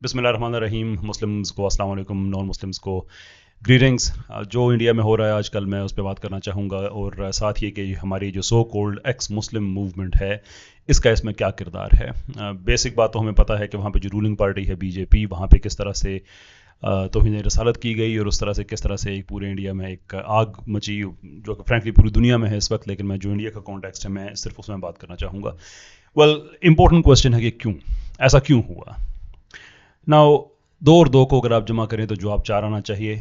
बिस्मिल्लाहिर्रहमानिर्रहीम। मुस्लिम्स को अस्सलाम वालेकुम, नॉन मुस्लिम्स को ग्रीटिंग्स। जो इंडिया में हो रहा है आजकल मैं उस पर बात करना चाहूँगा, और साथ ही कि हमारी जो सो कोल्ड एक्स मुस्लिम मूवमेंट है इसका इसमें क्या किरदार है। बेसिक बात तो हमें पता है कि वहाँ पे जो रूलिंग पार्टी है बीजेपी, वहाँ पे किस तरह से तौहीन रसालत की गई और उस तरह से किस तरह से एक पूरे इंडिया में एक आग मची, जो कि फ्रैंकली पूरी दुनिया में है इस वक्त। लेकिन मैं जो इंडिया का कॉन्टेक्स्ट है मैं सिर्फ उसमें बात करना चाहूँगा। वेल, इम्पोर्टेंट क्वेश्चन है कि क्यों ऐसा क्यों हुआ। नाउ, दो और दो को अगर आप जमा करें तो जवाब चार आना चाहिए।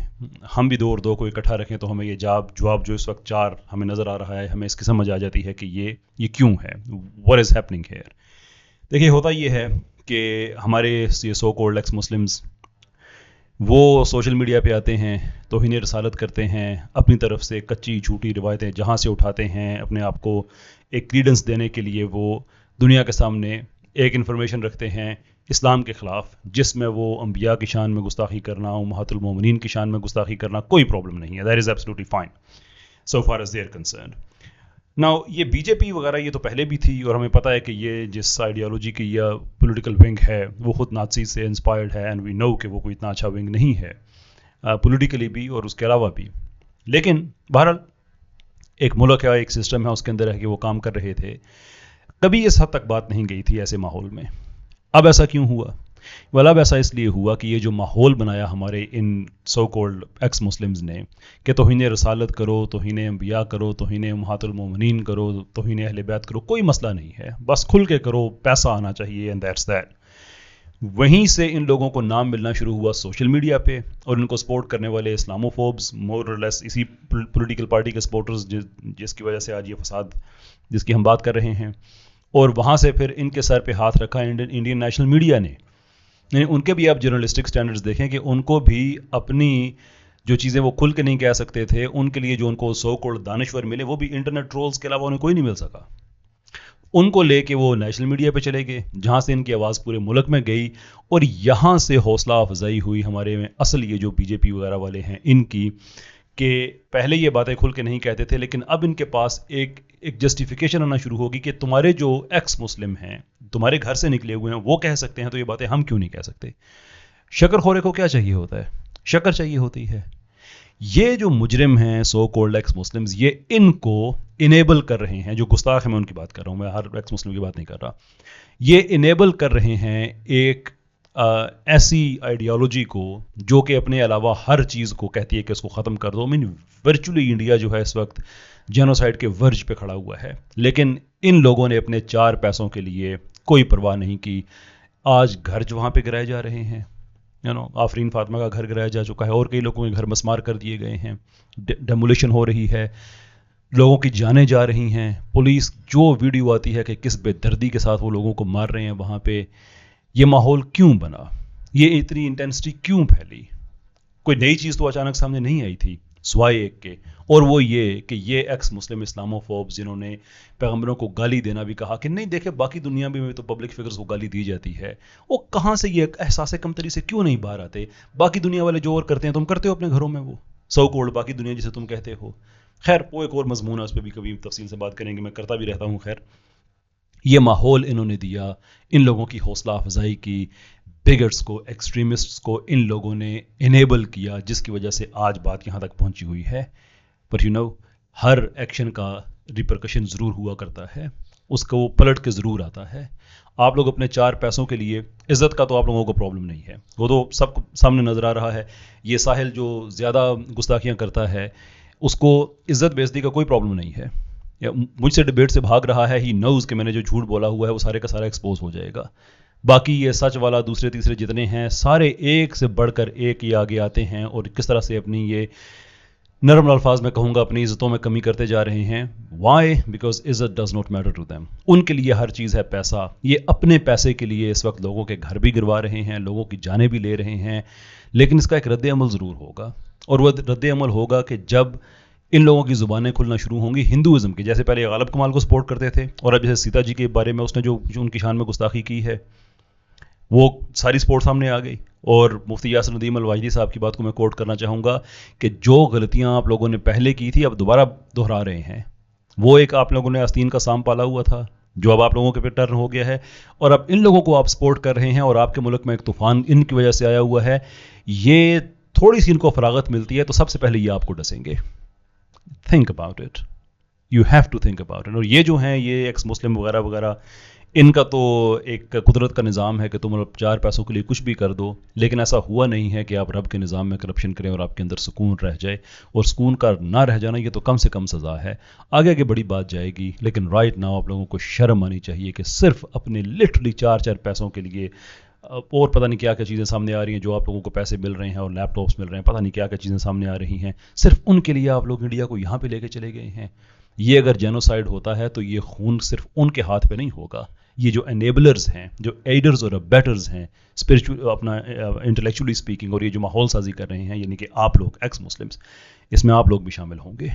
हम भी दो और दो को इकट्ठा रखें तो हमें ये जवाब जो इस वक्त चार हमें नज़र आ रहा है, हमें इसकी समझ आ जाती है कि ये क्यों है, व्हाट इज़ हैपनिंग हियर। देखिए, होता ये है कि हमारे ये सो कॉल्ड एक्स मुस्लिम्स वो सोशल मीडिया पे आते हैं, तौहीन रसालत करते हैं, अपनी तरफ से कच्ची झूठी रिवायतें जहाँ से उठाते हैं अपने आप को एक क्रीडेंस देने के लिए। वो दुनिया के सामने एक इन्फॉर्मेशन रखते हैं इस्लाम के ख़िलाफ़, जिसमें वो अंबिया की शान में गुस्ताखी करना, उम्महातुल मोमिनीन की शान में गुस्ताखी करना कोई प्रॉब्लम नहीं है। That is absolutely fine so far as they are concerned. Now, ये बीजेपी वगैरह ये तो पहले भी थी, और हमें पता है कि ये जिस आइडियोलॉजी की या पॉलिटिकल विंग है वो खुद नाज़ी से इंस्पायर्ड है, एंड वी नो कि वो कोई इतना अच्छा विंग नहीं है पॉलिटिकली भी और उसके अलावा भी। लेकिन बहरहाल एक मुल्क है, एक सिस्टम है, उसके अंदर है कि वो काम कर रहे थे। कभी इस हद तक बात नहीं गई थी ऐसे माहौल में। अब ऐसा क्यों हुआ? वेल, अब ऐसा इसलिए हुआ कि ये जो माहौल बनाया हमारे इन सो कॉल्ड एक्स मुस्लिम्स ने कि तौहीन रसालत करो, तौहीन अंबिया करो, तौहीन उम्महातुल मोमिनीन करो, तौहीन अहले बैत करो, कोई मसला नहीं है, बस खुल के करो, पैसा आना चाहिए, एंड दैट्स दैट। वहीं से इन लोगों को नाम मिलना शुरू हुआ सोशल मीडिया पे, और इनको सपोर्ट करने वाले इस्लामोफोब्स, मोर और लेस इसी पॉलिटिकल पार्टी के सपोर्टर्स, जिसकी वजह से आज ये फसाद जिसकी हम बात कर रहे हैं। और वहाँ से फिर इनके सर पे हाथ रखा इंडियन नेशनल मीडिया ने। यानी उनके भी आप जर्नलिस्टिक स्टैंडर्ड्स देखें कि उनको भी अपनी जो चीज़ें वो खुल के नहीं कह सकते थे, उनके लिए जो उनको सो कॉल्ड दानश्वर मिले, वो भी इंटरनेट ट्रोल्स के अलावा उन्हें कोई नहीं मिल सका। उनको लेके वो नेशनल मीडिया पे चले गए, जहाँ से इनकी आवाज़ पूरे मुल्क में गई, और यहाँ से हौसला अफजाई हुई हमारे में असल ये जो बीजेपी वगैरह वाले हैं इनकी, कि पहले ये बातें खुल के नहीं कहते थे, लेकिन अब इनके पास एक जस्टिफिकेशन आना शुरू होगी कि तुम्हारे जो एक्स मुस्लिम हैं, तुम्हारे घर से निकले हुए हैं, वो कह सकते हैं तो ये बातें हम क्यों नहीं कह सकते। शक्कर खोरे को क्या चाहिए होता है? शक्कर चाहिए होती है। ये जो मुजरिम हैं सो कॉल्ड एक्स मुस्लिम्स, ये इनको इनेबल कर रहे हैं। जो गुस्ताख है मैं उनकी बात कर रहा हूँ, मैं हर एक्स मुस्लिम की बात नहीं कर रहा। ये इनेबल कर रहे हैं एक ऐसी आइडियोलॉजी को जो कि अपने अलावा हर चीज़ को कहती है कि इसको ख़त्म कर दो। मीन वर्चुअली इंडिया जो है इस वक्त जेनोसाइड के वर्ज पे खड़ा हुआ है, लेकिन इन लोगों ने अपने चार पैसों के लिए कोई परवाह नहीं की। आज घर जो वहाँ पे गिराए जा रहे हैं, आफरीन फातिमा का घर गिराया जा चुका है, और कई लोगों के घर मसमार कर दिए गए हैं, डेमोलिशन हो रही है, लोगों की जानें जा रही हैं। पुलिस जो वीडियो आती है कि किस बेदर्दी के साथ वो लोगों को मार रहे हैं वहाँ पे। ये माहौल क्यों बना? ये इतनी इंटेंसिटी क्यों फैली? कोई नई चीज़ तो अचानक सामने नहीं आई थी सिवाय एक के, और वो ये कि ये एक्स मुस्लिम इस्लामोफोब्स जिन्होंने पैगंबरों को गाली देना भी कहा कि नहीं देखे बाकी दुनिया में तो पब्लिक फिगर्स को गाली दी जाती है, वो कहाँ से ये एहसास कमतरी से क्यों नहीं बाहर आते? बाकी दुनिया वाले जो और करते हैं तुम करते हो अपने घरों में, वो सो कॉल्ड बाकी दुनिया जिसे तुम कहते हो। खैर, वो एक और मजमून है, उस पर भी कभी तफसील से बात करेंगे, मैं करता भी रहता हूँ। खैर, ये माहौल इन्होंने दिया, इन लोगों की हौसला अफजाई की, बिगट्स को, एक्सट्रीमिस्ट्स को इन लोगों ने इनेबल किया, जिसकी वजह से आज बात यहाँ तक पहुँची हुई है। पर हर एक्शन का रिपरकशन ज़रूर हुआ करता है, उसको वो पलट के ज़रूर आता है। आप लोग अपने चार पैसों के लिए, इज़्ज़त का तो आप लोगों को प्रॉब्लम नहीं है, वो तो सब सामने नज़र आ रहा है। ये साहिल जो ज़्यादा गुस्ताखियाँ करता है, उसको इज़्ज़त बेइज्जती का कोई प्रॉब्लम नहीं है, या मुझसे डिबेट से भाग रहा है, ही नोज़ कि मैंने जो झूठ बोला हुआ है वो सारे का सारा एक्सपोज हो जाएगा। बाकी ये सच वाला दूसरे तीसरे जितने हैं सारे एक से बढ़कर एक ही आगे आते हैं, और किस तरह से अपनी ये नरम अल्फाज में कहूँगा अपनी इज़्ज़तों में कमी करते जा रहे हैं। वाई? बिकॉज इज़्ज़त does not matter to them. उनके लिए हर चीज़ है पैसा। ये अपने पैसे के लिए इस वक्त लोगों के घर भी गिरवा रहे हैं, लोगों की जानें भी ले रहे हैं, लेकिन इसका एक रद्द अमल ज़रूर होगा, और वह रद्द अमल होगा कि जब इन लोगों की ज़ुबानें खुलना शुरू होंगी हिंदुज़म की। जैसे पहले गालिब कमाल को सपोर्ट करते थे, और अब जैसे सीता जी के बारे में उसने जो उनकी शान में गुस्ताखी की है, वो सारी सपोर्ट सामने आ गई। और मुफ्ती यासिर नदीम अल-वाजदी साहब की बात को मैं कोट करना चाहूँगा कि जो गलतियाँ आप लोगों ने पहले की थी अब दोबारा दोहरा रहे हैं। वो एक आप लोगों ने आस्तीन का सांप पाला हुआ था, جو اب آپ لوگوں کے پہ ٹرن ہو گیا ہے، اور اب ان لوگوں کو آپ سپورٹ کر رہے ہیں، اور آپ کے ملک میں ایک طوفان ان کی وجہ سے آیا ہوا ہے. یہ تھوڑی سی ان کو فراغت ملتی ہے تو سب سے پہلے یہ آپ کو ڈسیں گے. Think about it, you have to think about it. اور یہ جو ہیں یہ ایکس مسلم وغیرہ وغیرہ، ان کا تو ایک قدرت کا نظام ہے کہ تم چار پیسوں کے لیے کچھ بھی کر دو، لیکن ایسا ہوا نہیں ہے کہ آپ رب کے نظام میں کرپشن کریں اور آپ کے اندر سکون رہ جائے. اور سکون کا نہ رہ جانا یہ تو کم سے کم سزا ہے. آگے آگے بڑی بات جائے گی، لیکن رائٹ ناؤ آپ لوگوں کو شرم آنی چاہیے کہ صرف اپنے لٹرلی چار چار پیسوں کے لیے، اور پتہ نہیں کیا کیا چیزیں سامنے آ رہی ہیں، جو آپ لوگوں کو پیسے مل رہے ہیں اور لیپ ٹاپس مل رہے ہیں، پتہ نہیں کیا کیا چیزیں سامنے آ رہی ہیں، صرف ان کے لیے آپ لوگ انڈیا کو یہاں پہ لے کے چلے گئے ہیں. یہ اگر جینوسائیڈ ہوتا ہے تو یہ خون صرف ان کے ہاتھ پہ نہیں ہوگا. یہ جو انیبلرز ہیں، جو ایڈرز اور بیٹرز ہیں اسپرچل اپنا انٹلیکچولی اسپیکنگ، اور یہ جو ماحول سازی کر رہے ہیں، یعنی کہ آپ لوگ ایکس مسلمس، اس میں آپ لوگ بھی شامل ہوں گے.